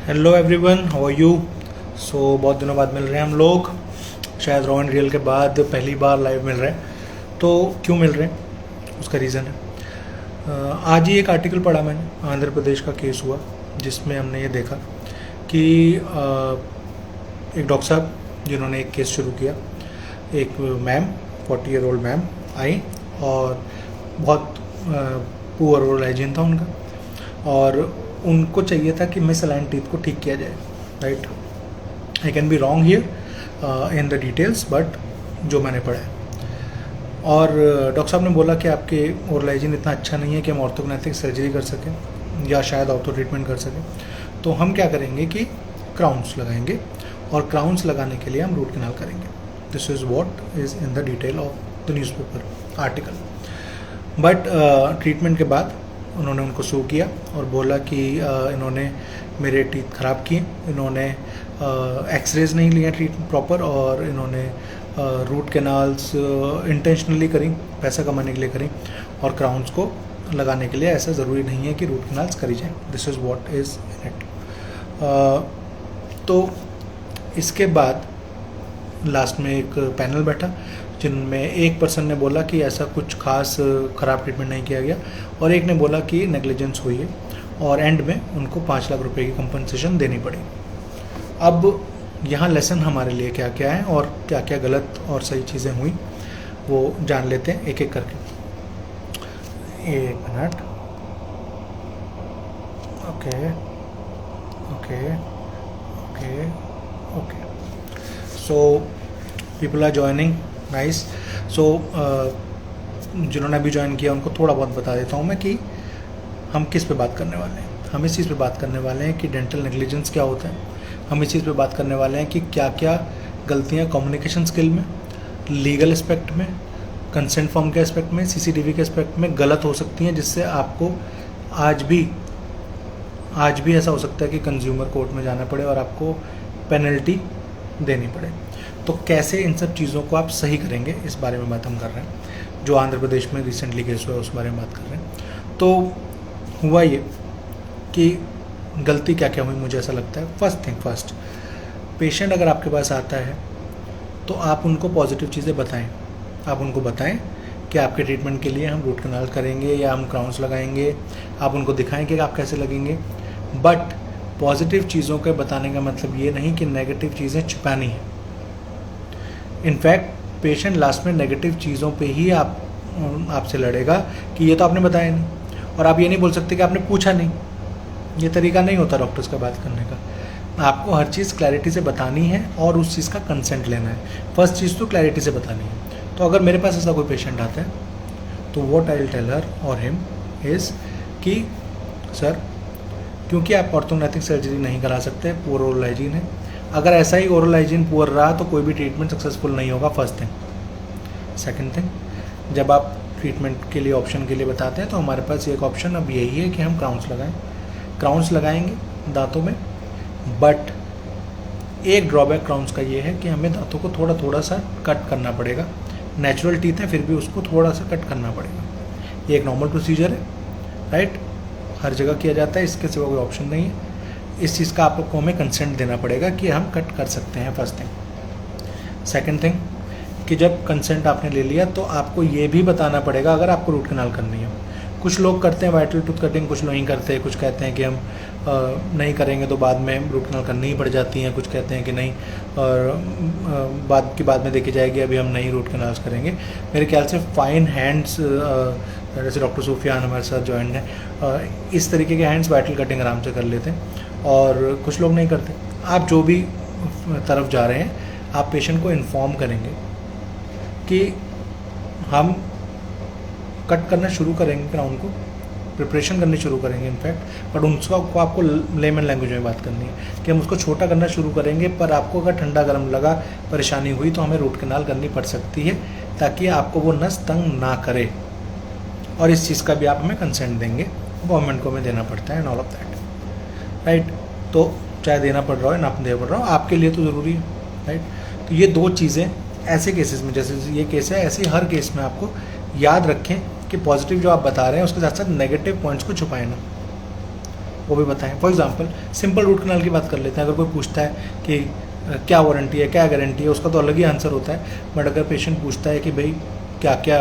Hello everyone, how are you. बहुत दिनों बाद मिल रहे हैं हम लोग। शायद रॉ एंड रियल के बाद पहली बार लाइव मिल रहे हैं। तो क्यों मिल रहे हैं, उसका रीज़न है। आज ही एक आर्टिकल पढ़ा मैंने, आंध्र प्रदेश का केस हुआ जिसमें हमने ये देखा कि एक डॉक्टर साहब जिन्होंने एक केस शुरू किया, एक मैम 40 ईयर ओल्ड मैम आई और बहुत पुअर ओरल हाइजीन था उनका, और उनको चाहिए था कि मिसअलाइंड टीथ को ठीक किया जाए। Right, I can be wrong here in the details, but जो मैंने पढ़ा है। और डॉक्टर साहब ने बोला कि आपके ओरल हाइजीन इतना अच्छा नहीं है कि हम ऑर्थोग्नेथिक सर्जरी कर सकें या शायद ऑर्थो ट्रीटमेंट कर सकें। तो हम क्या करेंगे कि क्राउन्स लगाएंगे, और क्राउन्स लगाने के लिए हम रूट कैनाल करेंगे। This is what is in the detail of the newspaper article. But treatment के बाद उन्होंने उनको सू किया और बोला कि इन्होंने मेरे टीथ ख़राब किए, इन्होंने एक्सरेज नहीं लिया ट्रीटमेंट प्रॉपर, और इन्होंने रूट कैनाल्स इंटेंशनली करी, पैसा कमाने के लिए करी, और क्राउन्स को लगाने के लिए ऐसा ज़रूरी नहीं है कि रूट कैनाल्स करी जाए। This is what is in it. तो इसके बाद लास्ट में एक पैनल बैठा जिनमें एक पर्सन ने बोला कि ऐसा कुछ खास ख़राब ट्रीटमेंट नहीं किया गया, और एक ने बोला कि नेग्लिजेंस हुई है, और एंड में उनको 5 लाख रुपए की कंपनसेशन देनी पड़ी। अब यहाँ लेसन हमारे लिए क्या क्या है और क्या क्या गलत और सही चीज़ें हुई वो जान लेते हैं एक एक करके। एक मिनट। Okay okay okay okay so people are joining, nice. So जिन्होंने अभी ज्वाइन किया उनको थोड़ा बहुत बता देता हूँ मैं कि हम किस पे बात करने वाले हैं। हम इस चीज़ पे बात करने वाले हैं कि डेंटल नेग्लिजेंस क्या होता है। हम इस चीज़ पे बात करने वाले हैं कि क्या क्या गलतियाँ कम्युनिकेशन स्किल में, लीगल एस्पेक्ट में, कंसेंट फॉर्म के एस्पेक्ट में, सीसीटीवी के एस्पेक्ट में गलत हो सकती हैं, जिससे आपको आज भी ऐसा हो सकता है कि कंज्यूमर कोर्ट में जाना पड़े और आपको पेनल्टी देनी पड़े। तो कैसे इन सब चीज़ों को आप सही करेंगे, इस बारे में बात हम कर रहे हैं। जो आंध्र प्रदेश में रिसेंटली केस हुआ है उस बारे में बात कर रहे हैं। तो हुआ ये कि गलती क्या क्या हुई, मुझे ऐसा लगता है। फर्स्ट थिंग फर्स्ट, पेशेंट अगर आपके पास आता है तो आप उनको पॉजिटिव चीज़ें बताएं। आप उनको बताएं कि आपके ट्रीटमेंट के लिए हम रूट कैनाल करेंगे या हम क्राउन्स लगाएंगे। आप उनको दिखाएं कि आप कैसे लगेंगे। बट पॉजिटिव चीज़ों के बताने का मतलब ये नहीं कि नेगेटिव चीज़ें छुपानी है। इनफैक्ट पेशेंट लास्ट में नेगेटिव चीज़ों पे ही आपसे लड़ेगा कि ये तो आपने बताया नहीं, और आप ये नहीं बोल सकते कि आपने पूछा नहीं। ये तरीका नहीं होता डॉक्टर्स का बात करने का। आपको हर चीज़ क्लैरिटी से बतानी है और उस चीज़ का कंसेंट लेना है। फर्स्ट चीज़ तो क्लैरिटी से बतानी है। तो अगर मेरे पास ऐसा कोई पेशेंट आता है तो what I will tell her और हिम इज़ कि सर, क्योंकि आप ऑर्थोग्नेथिक सर्जरी नहीं करा सकते, पुअर ओरल हाइजीन है। अगर ऐसा ही ओरल हाइजीन पुअर रहा तो कोई भी ट्रीटमेंट सक्सेसफुल नहीं होगा, फर्स्ट थिंग। सेकंड थिंग, जब आप ट्रीटमेंट के लिए ऑप्शन के लिए बताते हैं तो हमारे पास एक ऑप्शन अब यही है कि हम क्राउन्स लगाएं। क्राउन्स लगाएंगे दांतों में, बट एक ड्रॉबैक क्राउन्स का ये है कि हमें दांतों को थोड़ा थोड़ा सा कट करना पड़ेगा। नेचुरल टीथ है फिर भी उसको थोड़ा सा कट करना पड़ेगा। ये एक नॉर्मल प्रोसीजर है, राइट, हर जगह किया जाता है, इसके सिवा कोई ऑप्शन नहीं है। इस चीज़ का आपको हमें कंसेंट देना पड़ेगा कि हम कट कर सकते हैं, फर्स्ट थिंग। सेकंड थिंग कि जब कंसेंट आपने ले लिया तो आपको ये भी बताना पड़ेगा अगर आपको रूट कैनाल करनी है। कुछ लोग करते हैं वाइटल टूथ कटिंग, कुछ नहीं करते। कुछ कहते हैं कि हम नहीं करेंगे तो बाद में रूट कैनाल करनी ही पड़ जाती हैं। कुछ कहते हैं कि नहीं, और बाद में देखी जाएगी, अभी हम नहीं रूट कैनाल्स करेंगे। मेरे ख्याल से फाइन हैंड्स, जैसे डॉक्टर सूफियान हमारे साथ ज्वाइन है, इस तरीके के हैंड्स वाइटल कटिंग आराम से कर लेते हैं, और कुछ लोग नहीं करते। आप जो भी तरफ जा रहे हैं, आप पेशेंट को इन्फॉर्म करेंगे कि हम कट करना शुरू करेंगे, क्राउन को प्रिपरेशन करनी शुरू करेंगे इनफैक्ट, बट उसको आपको लेमन लैंग्वेज में बात करनी है कि हम उसको छोटा करना शुरू करेंगे। पर आपको अगर ठंडा गर्म लगा, परेशानी हुई, तो हमें रूट कैनाल करनी पड़ सकती है, ताकि आपको वो नस तंग ना करे। और इस चीज़ का भी आप हमें कंसेंट देंगे, गवर्नमेंट को हमें देना पड़ता है and all of that, right. तो चाहे देना पड़ रहा हो ना देना पड़ रहा हो, आपके लिए तो ज़रूरी है, राइट। तो ये दो चीज़ें ऐसे केसेस में, जैसे ये केस है, ऐसे हर केस में आपको याद रखें कि पॉजिटिव जो आप बता रहे हैं उसके साथ साथ नेगेटिव पॉइंट्स को छुपाए ना। वो भी बताएं। For example simple root canal की बात कर लेते हैं। अगर कोई पूछता है कि क्या वारंटी है, क्या गारंटी है, उसका तो अलग ही आंसर होता है। बट अगर पेशेंट पूछता है कि भाई क्या क्या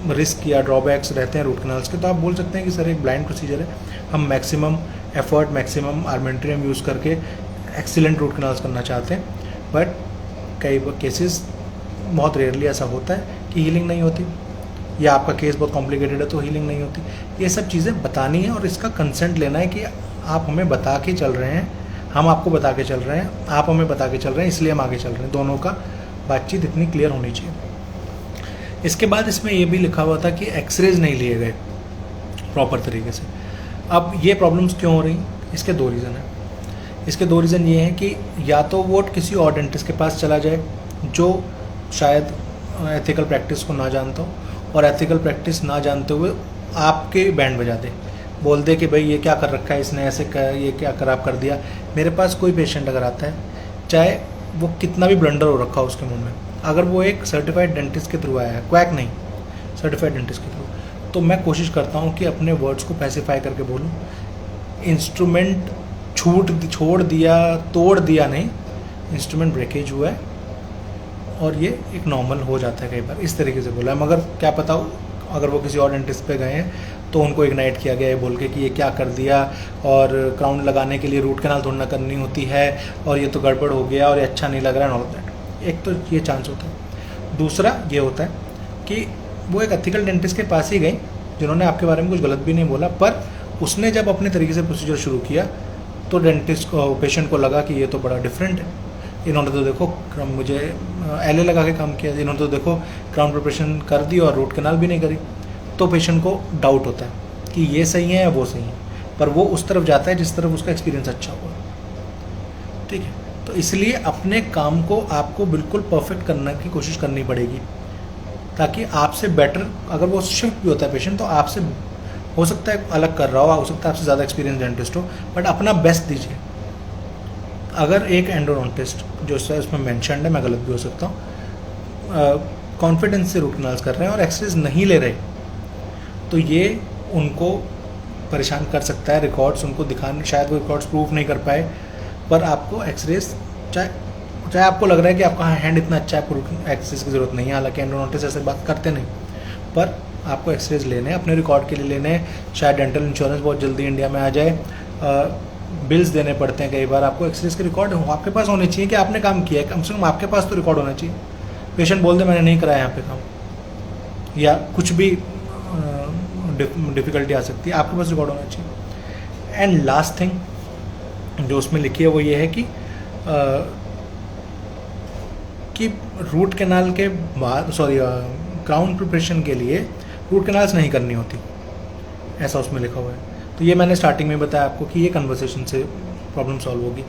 रिस्क या ड्रॉबैक्स रहते हैं रूट कनाल्स के, तो आप बोल सकते हैं कि सर एक ब्लाइंड प्रोसीजर है, हम मैक्सिमम एफर्ट, मैक्सिमम आर्मेंट्रियम यूज़ करके एक्सीलेंट रूट कनाल्स करना चाहते हैं। बट कई केसेस बहुत रेयरली ऐसा होता है कि हीलिंग नहीं होती, या आपका केस बहुत कॉम्प्लिकेटेड है तो हीलिंग नहीं होती। ये सब चीज़ें बतानी है और इसका कंसेंट लेना है कि आप हमें बता के चल रहे हैं, हम आपको बता के चल रहे हैं, आप हमें बता के चल रहे हैं, इसलिए हम आगे चल रहे हैं। दोनों का बातचीत इतनी क्लियर होनी चाहिए। इसके बाद इसमें ये भी लिखा हुआ था कि एक्सरेज नहीं लिए गए प्रॉपर तरीके से। अब ये प्रॉब्लम्स क्यों हो रही, इसके दो रीज़न हैं। इसके दो रीज़न ये हैं कि या तो वो किसी और डेंटिस्ट के पास चला जाए जो शायद एथिकल प्रैक्टिस को ना जानता हो, और एथिकल प्रैक्टिस ना जानते हुए आपके बैंड बजा दे, बोल दे कि भाई ये क्या कर रखा है इसने, ऐसे कर, ये क्या खराब कर दिया। मेरे पास कोई पेशेंट अगर आता है, चाहे वो कितना भी ब्लंडर हो रखा हो उसके मुंह में, अगर वो एक सर्टिफाइड डेंटिस्ट के थ्रू आया है, क्वैक नहीं, सर्टिफाइड डेंटिस्ट के थ्रू, तो मैं कोशिश करता हूँ कि अपने वर्ड्स को पैसिफाई करके बोलूँ। इंस्ट्रूमेंट छोड़ दिया, तोड़ दिया नहीं, इंस्ट्रूमेंट ब्रेकेज हुआ है और ये एक नॉर्मल हो जाता है कई बार, इस तरीके से बोला है। मगर क्या पता अगर वो किसी और डेंटिस्ट पे गए हैं तो उनको इग्नाइट किया गया है बोल के कि ये क्या कर दिया, और क्राउन लगाने के लिए रूट कैनाल थोड़ी ना करनी होती है, और ये तो गड़बड़ हो गया और ये अच्छा नहीं लग रहा है, ऑल दैट। एक तो ये चांस होता है। दूसरा ये होता है कि वो एक एथिकल डेंटिस्ट के पास ही गई जिन्होंने आपके बारे में कुछ गलत भी नहीं बोला, पर उसने जब अपने तरीके से प्रोसीजर शुरू किया तो डेंटिस्ट को, पेशेंट को लगा कि ये तो बड़ा डिफरेंट है, इन्होंने तो देखो मुझे एलए लगा के काम किया, इन्होंने तो देखो क्राउन प्रिपरेशन कर दी और रूट कैनाल भी नहीं करी। तो पेशेंट को डाउट होता है कि ये सही है या वो सही है, पर वो उस तरफ जाता है जिस तरफ उसका एक्सपीरियंस अच्छा हुआ। ठीक है, तो इसलिए अपने काम को आपको बिल्कुल परफेक्ट करने की कोशिश करनी पड़ेगी, ताकि आपसे बेटर, अगर वो शिफ्ट भी होता है पेशेंट तो आपसे हो सकता है अलग कर रहा हो सकता है आपसे ज़्यादा एक्सपीरियंस डेंटिस्ट हो, बट अपना बेस्ट दीजिए। अगर एक एंडोडोंटिस्ट जो इसमें मेंशन्ड है, मैं गलत भी हो सकता हूँ, कॉन्फिडेंस से रूट कैनाल्स कर रहे हैं और एक्सरेज नहीं ले रहे, तो ये उनको परेशान कर सकता है। रिकॉर्ड्स उनको दिखाने, शायद वो रिकॉर्ड्स प्रूफ नहीं कर पाए, पर आपको एक्सरेज, चाहे आपको लग रहा है कि आपका हैंड इतना अच्छा है, आपको एक्सरेज की ज़रूरत नहीं है, हालांकि एंडोडोंटिस्ट ऐसे बात करते नहीं, पर आपको एक्सरेज लेने हैं, अपने रिकॉर्ड के लिए लेने हैं। शायद डेंटल इंश्योरेंस बहुत जल्दी इंडिया में आ जाए, बिल्स देने पड़ते हैं कई बार, आपको एक्सरेज के रिकॉर्ड आपके पास होने चाहिए कि आपने काम किया है, कम से कम आपके पास तो रिकॉर्ड होना चाहिए। पेशेंट बोल दे मैंने नहीं कराया यहाँ पे काम, या कुछ भी डिफ़िकल्टी आ सकती है, आपके पास रिकॉर्ड होना चाहिए। एंड लास्ट थिंग जो उसमें लिखी है वो ये है कि रूट कैनाल के बाद, क्राउन प्रिपरेशन के लिए रूट कैनाल्स नहीं करनी होती, ऐसा उसमें लिखा हुआ है। तो ये मैंने स्टार्टिंग में बताया आपको कि ये कन्वर्सेशन से प्रॉब्लम सॉल्व होगी।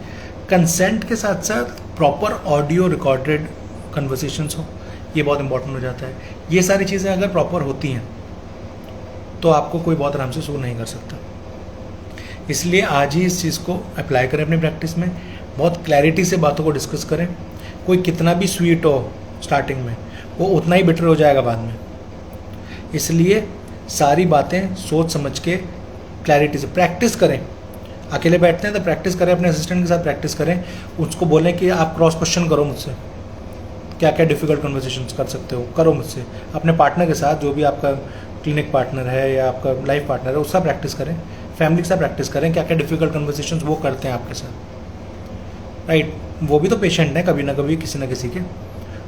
कंसेंट के साथ साथ प्रॉपर ऑडियो रिकॉर्डेड कन्वर्सेशंस हो, ये बहुत इंपॉर्टेंट हो जाता है। ये सारी चीज़ें अगर प्रॉपर होती हैं तो आपको कोई बहुत आराम से सू नहीं कर सकता। इसलिए आज ही इस चीज़ को अप्लाई करें अपनी प्रैक्टिस में, बहुत क्लैरिटी से बातों को डिस्कस करें। कोई कितना भी स्वीट हो स्टार्टिंग में, वो उतना ही बेटर हो जाएगा बाद में। इसलिए सारी बातें सोच समझ के क्लैरिटी से प्रैक्टिस करें। अकेले बैठते हैं तो प्रैक्टिस करें, अपने असिस्टेंट के साथ प्रैक्टिस करें, उसको बोलें कि आप क्रॉस क्वेश्चन करो मुझसे, क्या क्या डिफ़िकल्ट कन्वर्सेशंस कर सकते हो, करो मुझसे। अपने पार्टनर के साथ, जो भी आपका क्लिनिक पार्टनर है या आपका लाइफ पार्टनर है, उसका प्रैक्टिस करें। फैमिली के साथ प्रैक्टिस करें, क्या क्या डिफ़िकल्ट कन्वर्सेशंस वो करते हैं आपके साथ, राइट। वो भी तो पेशेंट हैं कभी ना कभी, किसी ना किसी के।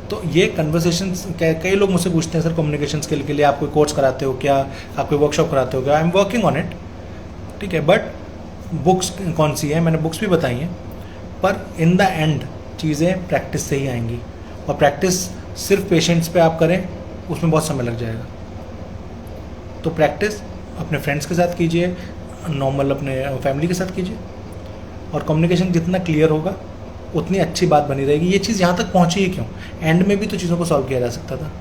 तो ये कन्वर्सेशंस, कई लोग मुझसे पूछते हैं सर कम्युनिकेशन स्किल के लिए आप कोई कोर्स कराते हो क्या, आप कोई वर्कशॉप कराते हो क्या? I am working on it, ठीक है। बट बुक्स कौन सी है, मैंने बुक्स भी बताई हैं, पर इन द एंड चीज़ें प्रैक्टिस से ही आएंगी। और प्रैक्टिस सिर्फ पेशेंट्स पे आप करें, उसमें बहुत समय लग जाएगा। तो प्रैक्टिस अपने फ्रेंड्स के साथ कीजिए, नॉर्मल अपने फैमिली के साथ कीजिए, और कम्युनिकेशन जितना क्लियर होगा उतनी अच्छी बात बनी रहेगी। ये चीज़ यहाँ तक पहुँची ही क्यों, एंड में भी तो चीज़ों को सॉल्व किया जा सकता था।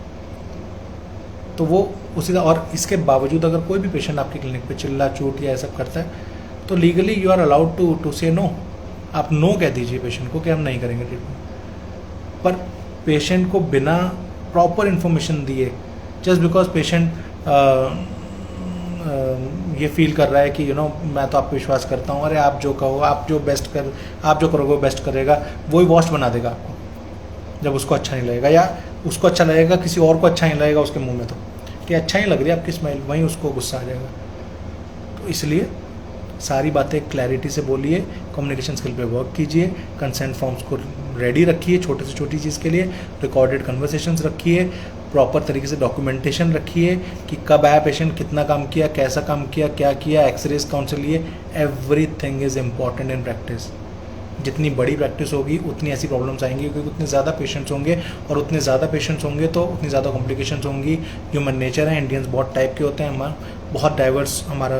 तो वो उसी का, और इसके बावजूद अगर कोई भी पेशेंट आपके क्लिनिक पे चिल्ला चूट या सब करता है तो legally you are allowed to say no. आप नो कह दीजिए पेशेंट को कि हम नहीं करेंगे ट्रीटमेंट। पर पेशेंट को बिना प्रॉपर इन्फॉर्मेशन दिए, जस्ट बिकॉज पेशेंट ये फील कर रहा है कि मैं तो आप पे विश्वास करता हूँ, अरे आप जो कहो, आप जो करोगे वो बेस्ट करेगा, वही वॉस्ट बना देगा आपको जब उसको अच्छा नहीं लगेगा, या उसको अच्छा लगेगा किसी और को अच्छा नहीं लगेगा उसके मुंह में, तो कि अच्छा नहीं लग रही आपकी स्माइल, वहीं उसको गुस्सा आ जाएगा। तो इसलिए सारी बातें क्लैरिटी से बोलिए, कम्युनिकेशन स्किल पे वर्क कीजिए, कंसेंट फॉर्म्स को रेडी रखिए छोटे से छोटी चीज़ के लिए, रिकॉर्डेड कन्वर्सेशंस रखिए, प्रॉपर तरीके से डॉक्यूमेंटेशन रखिए कि कब आया पेशेंट, कितना काम किया, कैसा काम किया, क्या किया, एक्सरेज कौन से लिए। Everything is important in practice. जितनी बड़ी प्रैक्टिस होगी उतनी ऐसी प्रॉब्लम्स आएंगी, क्योंकि उतने ज़्यादा पेशेंट्स होंगे, और उतने ज़्यादा पेशेंट्स होंगे तो उतनी ज़्यादा कॉम्प्लिकेशंस होंगी। ह्यूमन नेचर है, इंडियंस बहुत टाइप के होते हैं, हमारा बहुत डाइवर्स हमारा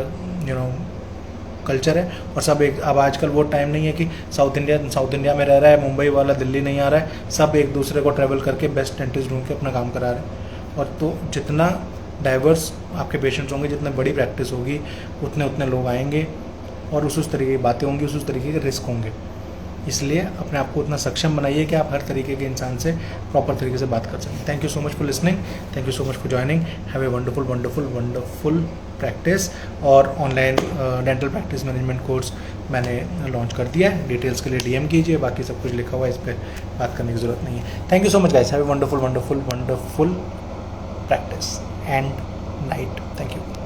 कल्चर है, और सब एक, अब आजकल वो टाइम नहीं है कि साउथ इंडिया में रह रहा है, मुंबई वाला दिल्ली नहीं आ रहा है, सब एक दूसरे को ट्रैवल करके बेस्ट डेंटिस्ट ढूंढ के अपना काम करा रहे हैं। और तो जितना डाइवर्स आपके पेशेंट्स होंगे, जितनी बड़ी प्रैक्टिस होगी, उतने लोग आएंगे, और उस तरीके की बातें होंगी, उस तरीके के रिस्क होंगे। इसलिए अपने आप को उतना सक्षम बनाइए कि आप हर तरीके के इंसान से प्रॉपर तरीके से बात कर सकें। Thank you so much for listening, thank you so much for joining, have a wonderful wonderful wonderful practice. और online dental practice management course मैंने लॉन्च कर दिया है, डिटेल्स के लिए DM कीजिए, बाकी सब कुछ लिखा हुआ है, इस पर बात करने की ज़रूरत नहीं है। Thank you so much guys, have a wonderful wonderful wonderful practice and night. Thank you.